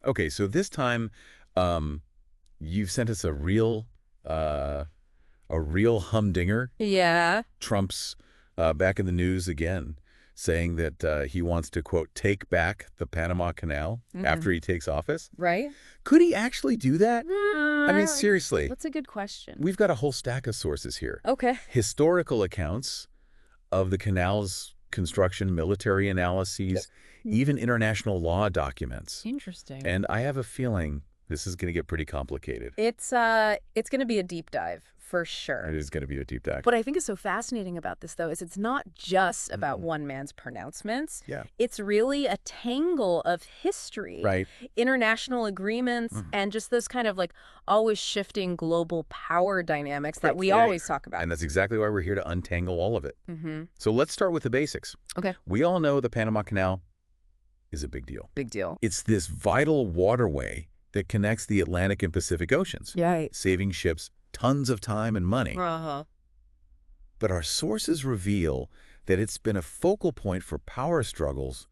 Okay, so this time, um, you've sent us a real humdinger. Yeah. Trump's back in the news again, saying that he wants to, quote, take back the Panama Canal after he takes office. Right? Could he actually do that? I mean, seriously, That's a good question. we've got a whole stack of sources here. Okay. Historical accounts of the canal's construction, military analyses, even international law documents. Interesting. And I have a feeling this is going to get pretty complicated. It's going to be a deep dive for sure. It is going to be a deep dive. What I think is so fascinating about this, though, is it's not just about one man's pronouncements. Yeah. It's really a tangle of history, Right. international agreements, and just those kind of like always shifting global power dynamics that we always talk about. And that's exactly why we're here to untangle all of it. Mm-hmm. So let's start with the basics. Okay. We all know the Panama Canal is a big deal. Big deal. It's this vital waterway that connects the Atlantic and Pacific Oceans, Right. saving ships tons of time and money. Uh-huh. But our sources reveal that it's been a focal point for power struggles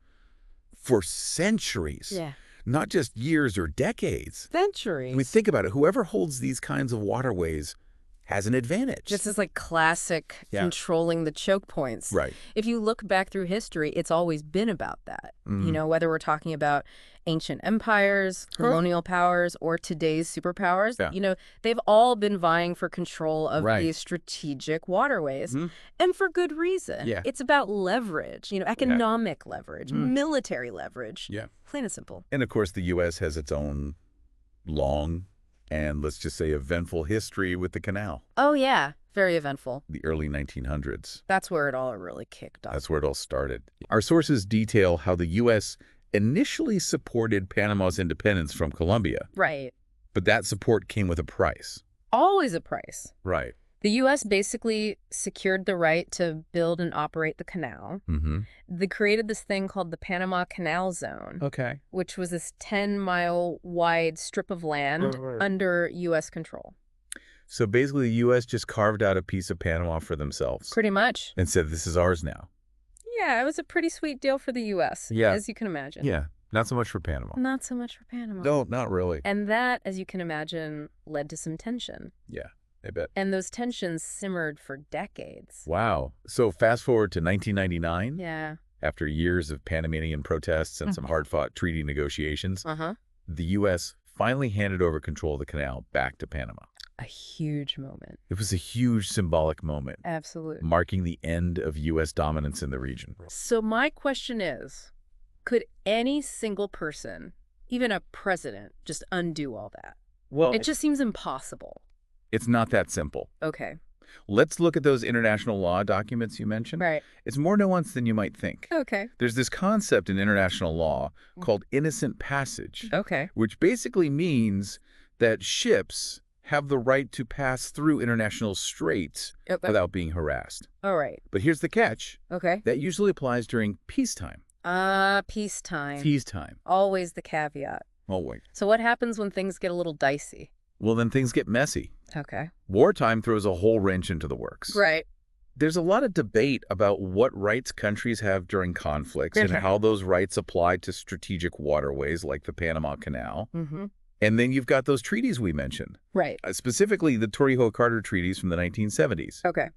for centuries. Yeah. Not just years or decades. Centuries. I mean, think about it. Whoever holds these kinds of waterways has an advantage. This is like classic controlling the choke points. Right. If you look back through history, it's always been about that. You know, whether we're talking about ancient empires, colonial powers, or today's superpowers, you know, they've all been vying for control of these strategic waterways. And for good reason. Yeah. It's about leverage, you know, economic leverage, military leverage. Yeah. Plain and simple. And of course, the U.S. has its own long and, let's just say, eventful history with the canal. Oh, yeah. Very eventful. The early 1900s. That's where it all really kicked off. That's where it all started. Our sources detail how the U.S. initially supported Panama's independence from Colombia. Right. But that support came with a price. Always a price. Right. The U.S. basically secured the right to build and operate the canal. They created this thing called the Panama Canal Zone, Okay. which was this 10-mile wide strip of land under U.S. control. So basically, the U.S. just carved out a piece of Panama for themselves. Pretty much. And said, this is ours now. Yeah, it was a pretty sweet deal for the U.S., as you can imagine. Yeah. Not so much for Panama. Not so much for Panama. No, not really. And that, as you can imagine, led to some tension. Yeah, I bet. And those tensions simmered for decades. Wow. So fast forward to 1999. Yeah. After years of Panamanian protests and some hard-fought treaty negotiations, the U.S. finally handed over control of the canal back to Panama. A huge moment. It was a huge symbolic moment. Absolutely. Marking the end of U.S. dominance in the region. So my question is, could any single person, even a president, just undo all that? Well, It just seems impossible. it's not that simple. Okay. Let's look at those international law documents you mentioned. Right. It's more nuanced than you might think. Okay. There's this concept in international law called innocent passage, Okay. which basically means that ships have the right to pass through international straits Okay. without being harassed. All right. But here's the catch. Okay. That usually applies during peacetime. Peacetime. Peacetime. Always the caveat. Oh, wait. So what happens when things get a little dicey? Well, then things get messy. Okay. Wartime throws a whole wrench into the works. Right. There's a lot of debate about what rights countries have during conflicts and how those rights apply to strategic waterways like the Panama Canal. And then you've got those treaties we mentioned, Right. specifically the Torrijos-Carter treaties from the 1970s. Okay.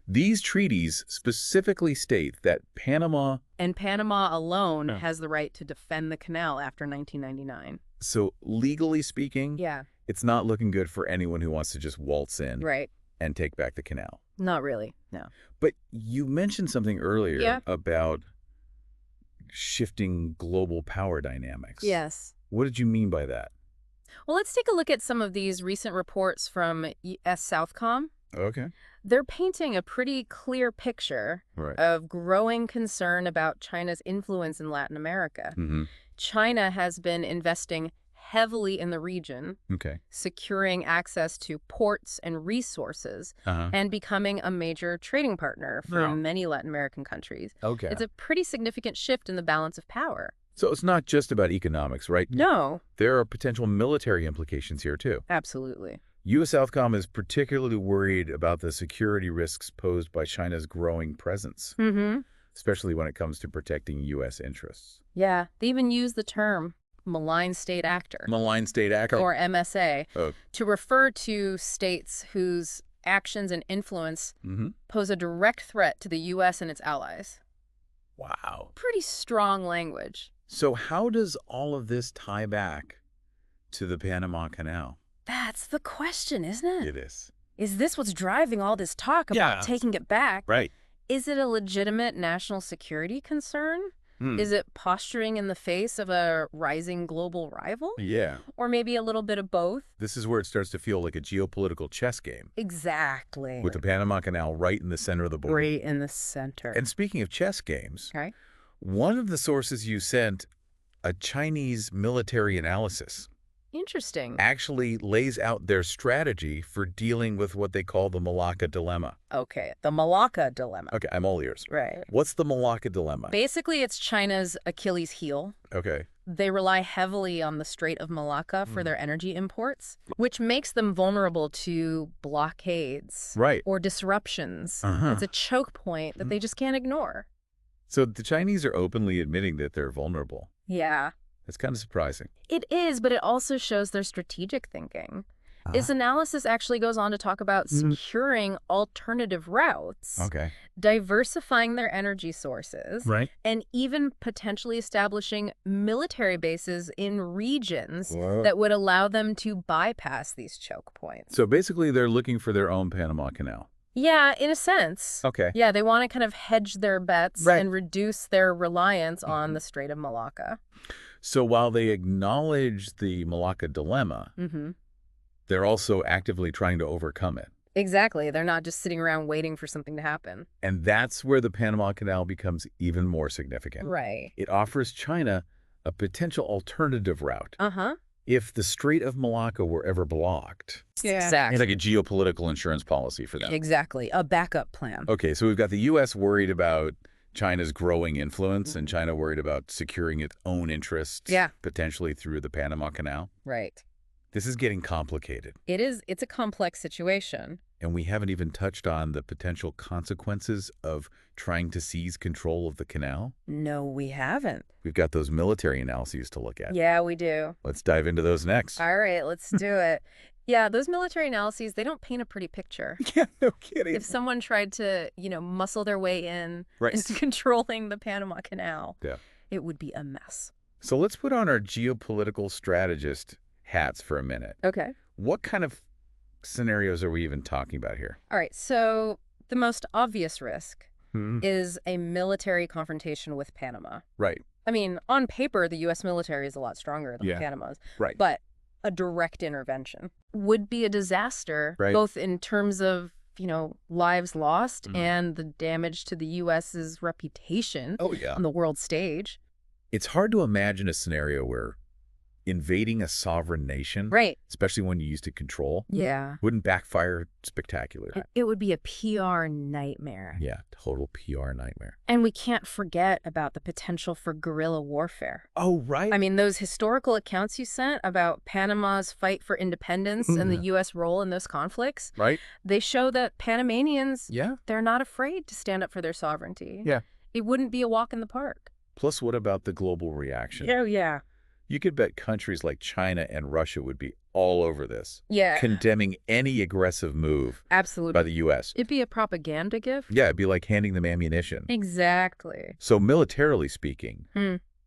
These treaties specifically state that Panama, And Panama alone has the right to defend the canal after 1999. so legally speaking, Yeah. it's not looking good for anyone who wants to just waltz in Right. and take back the canal. Not really. No. But you mentioned something earlier Yeah. about shifting global power dynamics. Yes. What did you mean by that? Well, let's take a look at some of these recent reports from US Southcom. Okay. They're painting a pretty clear picture Right. of growing concern about China's influence in Latin America. China has been investing heavily in the region, Okay. securing access to ports and resources, and becoming a major trading partner for many Latin American countries. Okay. It's a pretty significant shift in the balance of power. So it's not just about economics, right? No. There are potential military implications here, too. Absolutely. U.S. Southcom is particularly worried about the security risks posed by China's growing presence, especially when it comes to protecting U.S. interests. Yeah, they even use the term malign state actor. Malign state actor. Or MSA, Oh. to refer to states whose actions and influence pose a direct threat to the U.S. and its allies. Wow. Pretty strong language. So how does all of this tie back to the Panama Canal? That's the question, isn't it? It is. Is this what's driving all this talk about taking it back? Right. Is it a legitimate national security concern? Is it posturing in the face of a rising global rival? Yeah. Or maybe a little bit of both? This is where it starts to feel like a geopolitical chess game. Exactly. With the Panama Canal right in the center of the board. Right in the center. And speaking of chess games, okay. One of the sources you sent, a Chinese military analysis, interesting, actually lays out their strategy for dealing with what they call the Malacca Dilemma. Okay, the Malacca Dilemma. Okay, I'm all ears. Right. What's the Malacca Dilemma? Basically, it's China's Achilles heel. Okay. They rely heavily on the Strait of Malacca for their energy imports, which makes them vulnerable to blockades or disruptions. It's a choke point that they just can't ignore. So the Chinese are openly admitting that they're vulnerable. Yeah. That's kind of surprising. It is, but it also shows their strategic thinking. Its analysis actually goes on to talk about securing alternative routes, diversifying their energy sources, and even potentially establishing military bases in regions that would allow them to bypass these choke points. So basically they're looking for their own Panama Canal. Yeah, in a sense. Okay. Yeah, they want to kind of hedge their bets and reduce their reliance on the Strait of Malacca. So while they acknowledge the Malacca Dilemma, they're also actively trying to overcome it. Exactly. They're not just sitting around waiting for something to happen. And that's where the Panama Canal becomes even more significant. Right. It offers China a potential alternative route. If the Strait of Malacca were ever blocked. Yeah. Exactly. It's like a geopolitical insurance policy for them. Exactly. A backup plan. Okay, so we've got the U.S. worried about China's growing influence and China worried about securing its own interests, potentially through the Panama Canal. Right. This is getting complicated. It is. It's a complex situation. And we haven't even touched on the potential consequences of trying to seize control of the canal. No, we haven't. We've got those military analyses to look at. Yeah, we do. Let's dive into those next. All right, let's do it. Yeah, those military analyses, they don't paint a pretty picture. Yeah, no kidding. If someone tried to, muscle their way in into controlling the Panama Canal, it would be a mess. So let's put on our geopolitical strategist hats for a minute. Okay. What kind of scenarios are we even talking about here? All right, so the most obvious risk is a military confrontation with Panama. Right. I mean, on paper, the U.S. military is a lot stronger than Panama's. Right. But a direct intervention would be a disaster, both in terms of, lives lost and the damage to the U.S.'s reputation on the world stage. It's hard to imagine a scenario where invading a sovereign nation, especially when you used to control, wouldn't backfire spectacularly. It would be a PR nightmare. Yeah, total PR nightmare. And we can't forget about the potential for guerrilla warfare. Oh, right. I mean, those historical accounts you sent about Panama's fight for independence and the U.S. role in those conflicts, they show that Panamanians, they're not afraid to stand up for their sovereignty. Yeah. It wouldn't be a walk in the park. Plus, what about the global reaction? Oh, yeah. You could bet countries like China and Russia would be all over this. Yeah. Condemning any aggressive move by the U.S. It'd be a propaganda gift. Yeah, it'd be like handing them ammunition. Exactly. So militarily speaking,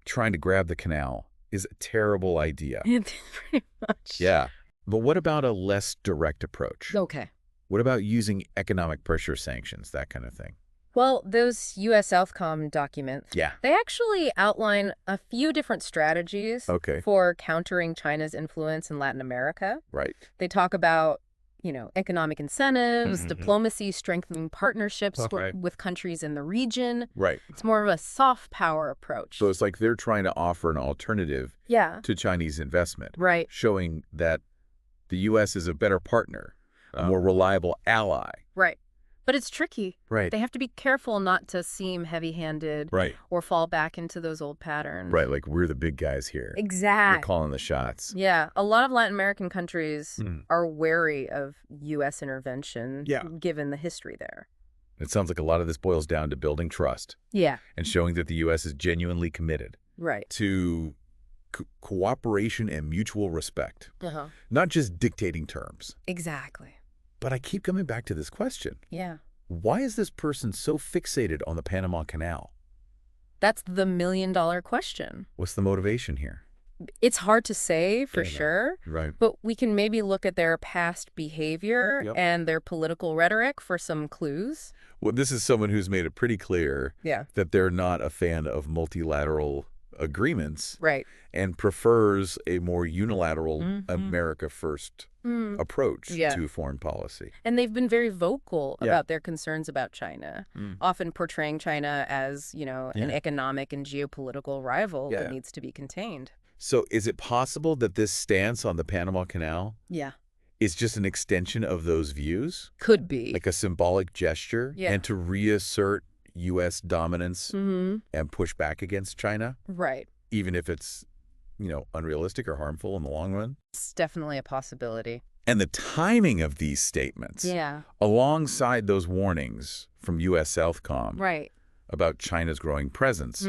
trying to grab the canal is a terrible idea. Pretty much. Yeah. But what about a less direct approach? Okay. What about using economic pressure sanctions, that kind of thing? Well, those U.S. Southcom documents, they actually outline a few different strategies for countering China's influence in Latin America. Right. They talk about, economic incentives, diplomacy, strengthening partnerships with countries in the region. Right. It's more of a soft power approach. So it's like they're trying to offer an alternative to Chinese investment. Right. Showing that the U.S. is a better partner, a more reliable ally. Right. But it's tricky. Right. They have to be careful not to seem heavy-handed or fall back into those old patterns. Right, like we're the big guys here. Exactly. We're calling the shots. Yeah. A lot of Latin American countries are wary of U.S. intervention given the history there. It sounds like a lot of this boils down to building trust. Yeah. And showing that the U.S. is genuinely committed. Right. To cooperation and mutual respect, not just dictating terms. Exactly. But I keep coming back to this question. Yeah. Why is this person so fixated on the Panama Canal? That's the million-dollar question. What's the motivation here? It's hard to say for sure, right? But we can maybe look at their past behavior and their political rhetoric for some clues. Well, this is someone who's made it pretty clear that they're not a fan of multilateral agreements, and prefers a more unilateral America First approach to foreign policy. And they've been very vocal about their concerns about China, often portraying China as, an economic and geopolitical rival that needs to be contained. So is it possible that this stance on the Panama Canal is just an extension of those views? Could be. Like a symbolic gesture? And to reassert U.S. dominance and push back against China? Right. Even if it's, unrealistic or harmful in the long run? It's definitely a possibility. And the timing of these statements, alongside those warnings from U.S. Southcom about China's growing presence,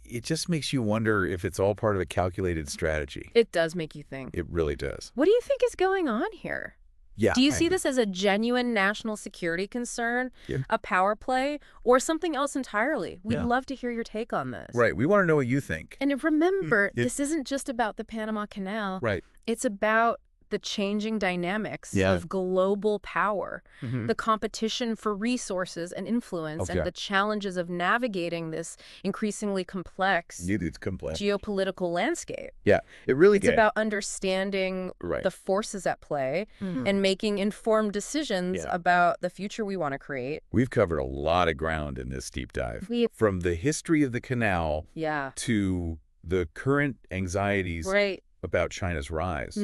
it just makes you wonder if it's all part of a calculated strategy. It does make you think. It really does. What do you think is going on here? Yeah. Do you see this as a genuine national security concern, a power play, or something else entirely? We'd love to hear your take on this. Right. We want to know what you think. And remember, this isn't just about the Panama Canal. Right. It's about the changing dynamics of global power, the competition for resources and influence, and the challenges of navigating this increasingly complex geopolitical landscape. Yeah, it really It's about understanding the forces at play and making informed decisions about the future we want to create. We've covered a lot of ground in this deep dive. From the history of the canal to the current anxieties about China's rise.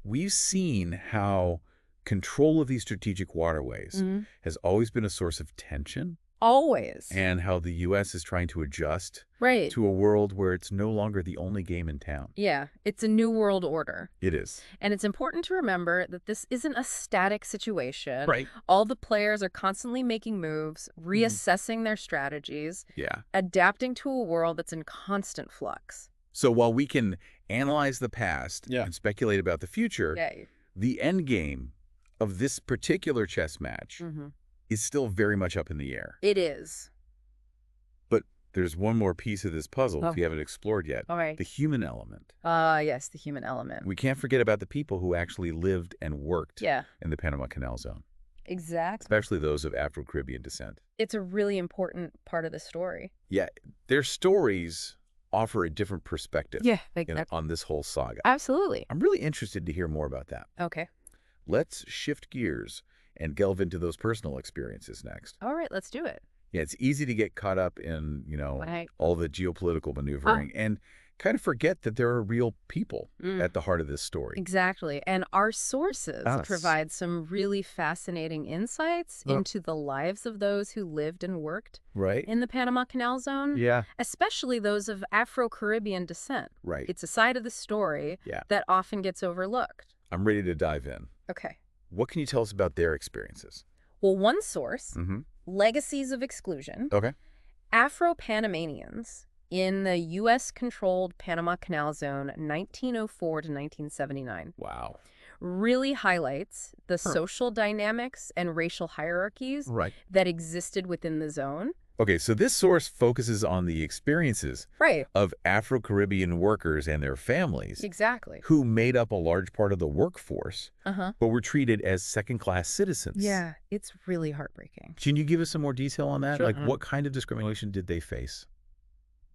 We've seen how control of these strategic waterways has always been a source of tension. Always. And how the U.S. is trying to adjust to a world where it's no longer the only game in town. Yeah, it's a new world order. It is. And it's important to remember that this isn't a static situation. Right. All the players are constantly making moves, reassessing their strategies, adapting to a world that's in constant flux. So while we can analyze the past and speculate about the future, the end game of this particular chess match is still very much up in the air. It is. But there's one more piece of this puzzle if you haven't explored yet. All right. The human element. Yes, the human element. We can't forget about the people who actually lived and worked in the Panama Canal Zone. Exactly. Especially those of Afro-Caribbean descent. It's a really important part of the story. Yeah, their stories offer a different perspective on this whole saga. Absolutely. I'm really interested to hear more about that. Okay. Let's shift gears and delve into those personal experiences next. All right, let's do it. Yeah, it's easy to get caught up in, all the geopolitical maneuvering and kind of forget that there are real people at the heart of this story. Exactly. And our sources provide some really fascinating insights into the lives of those who lived and worked in the Panama Canal Zone. Yeah. Especially those of Afro-Caribbean descent. Right. It's a side of the story that often gets overlooked. I'm ready to dive in. Okay. What can you tell us about their experiences? Well, one source, Legacies of Exclusion. Okay. Afro-Panamanians in the U.S.-controlled Panama Canal Zone, 1904 to 1979. Wow. Really highlights the social dynamics and racial hierarchies that existed within the zone. Okay, so this source focuses on the experiences of Afro-Caribbean workers and their families. Exactly. Who made up a large part of the workforce, but were treated as second-class citizens. Yeah, it's really heartbreaking. Can you give us some more detail on that? Sure. Like, what kind of discrimination did they face?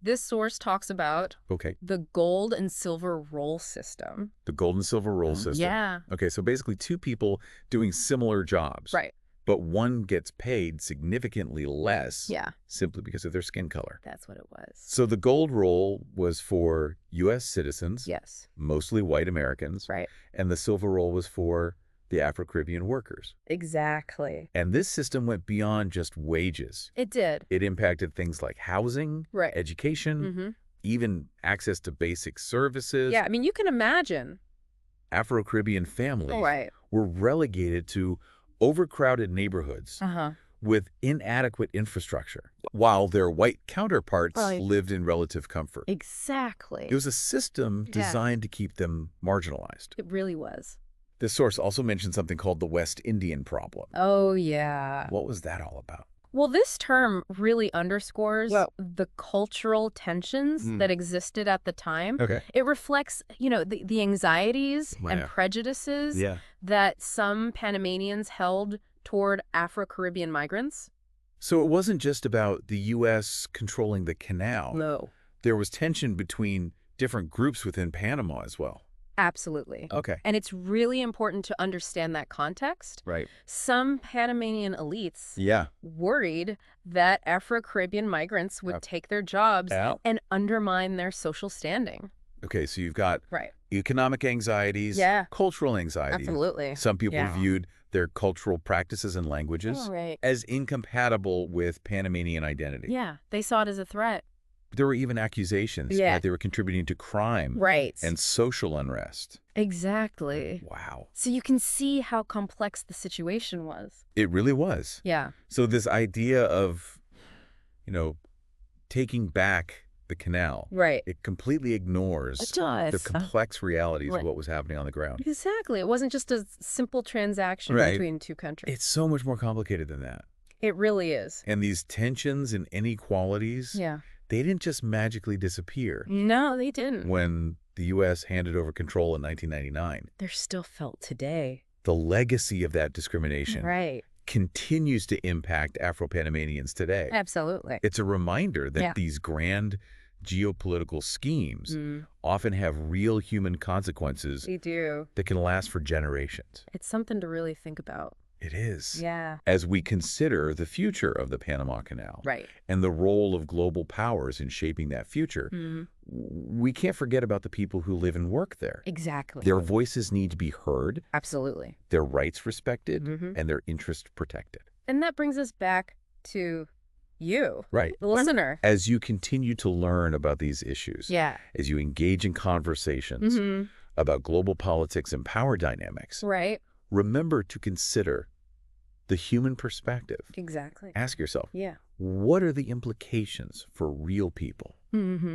This source talks about the gold and silver roll system. The gold and silver roll system. Yeah. Okay, so basically two people doing similar jobs. Right. But one gets paid significantly less simply because of their skin color. That's what it was. So the gold roll was for U.S. citizens, mostly white Americans, and the silver roll was for the Afro-Caribbean workers. Exactly. And this system went beyond just wages. It did. It impacted things like housing, education, even access to basic services. Yeah, I mean, you can imagine. Afro-Caribbean families were relegated to overcrowded neighborhoods with inadequate infrastructure, while their white counterparts lived in relative comfort. Exactly. It was a system designed to keep them marginalized. It really was. This source also mentioned something called the West Indian problem. Oh, yeah. What was that all about? Well, this term really underscores the cultural tensions that existed at the time. Okay. It reflects, the anxieties and prejudices that some Panamanians held toward Afro-Caribbean migrants. So it wasn't just about the U.S. controlling the canal. No. There was tension between different groups within Panama as well. Absolutely. Okay. And it's really important to understand that context. Right. Some Panamanian elites worried that Afro-Caribbean migrants would take their jobs and undermine their social standing. Okay, so you've got economic anxieties, cultural anxieties. Absolutely. Some people viewed their cultural practices and languages as incompatible with Panamanian identity. Yeah, they saw it as a threat. There were even accusations that they were contributing to crime and social unrest. Exactly. Wow. So you can see how complex the situation was. It really was. Yeah. So this idea of, taking back the canal, it completely ignores the complex realities of what was happening on the ground. Exactly. It wasn't just a simple transaction between two countries. It's so much more complicated than that. It really is. And these tensions and inequalities, they didn't just magically disappear. No, they didn't. When the U.S. handed over control in 1999. They're still felt today. The legacy of that discrimination continues to impact Afro-Panamanians today. Absolutely. It's a reminder that these grand geopolitical schemes often have real human consequences that can last for generations. It's something to really think about. It is. Yeah. As we consider the future of the Panama Canal and the role of global powers in shaping that future, we can't forget about the people who live and work there. Exactly. Their voices need to be heard. Absolutely. Their rights respected and their interests protected. And that brings us back to you, the listener. As you continue to learn about these issues, as you engage in conversations about global politics and power dynamics, remember to consider the human perspective. Exactly. Ask yourself, what are the implications for real people?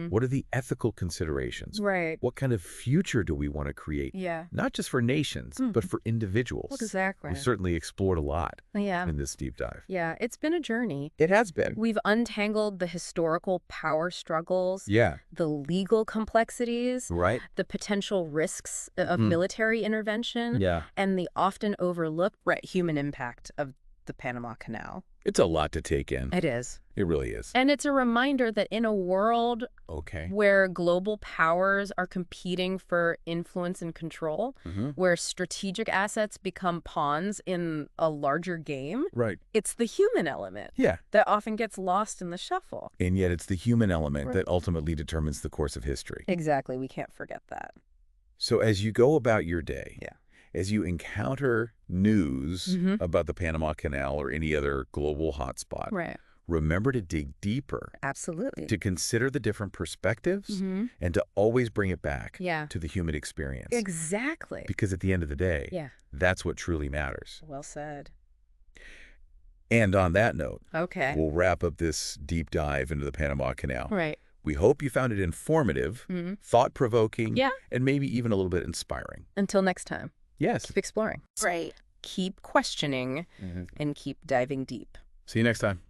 What are the ethical considerations? What kind of future do we want to create? Not just for nations, but for individuals. Exactly. We certainly explored a lot in this deep dive. Yeah, it's been a journey. It has been. We've untangled the historical power struggles, the legal complexities, the potential risks of military intervention, and the often overlooked human impact of the Panama Canal. It's a lot to take in. It is. It really is. And it's a reminder that in a world where global powers are competing for influence and control, where strategic assets become pawns in a larger game, it's the human element that often gets lost in the shuffle. And yet it's the human element that ultimately determines the course of history. Exactly. We can't forget that. So as you go about your day, as you encounter news about the Panama Canal or any other global hotspot, remember to dig deeper. Absolutely. To consider the different perspectives and to always bring it back to the human experience. Exactly. Because at the end of the day, that's what truly matters. Well said. And on that note, we'll wrap up this deep dive into the Panama Canal. We hope you found it informative, thought-provoking, and maybe even a little bit inspiring. Until next time. Yes. Keep exploring. Keep questioning and keep diving deep. See you next time.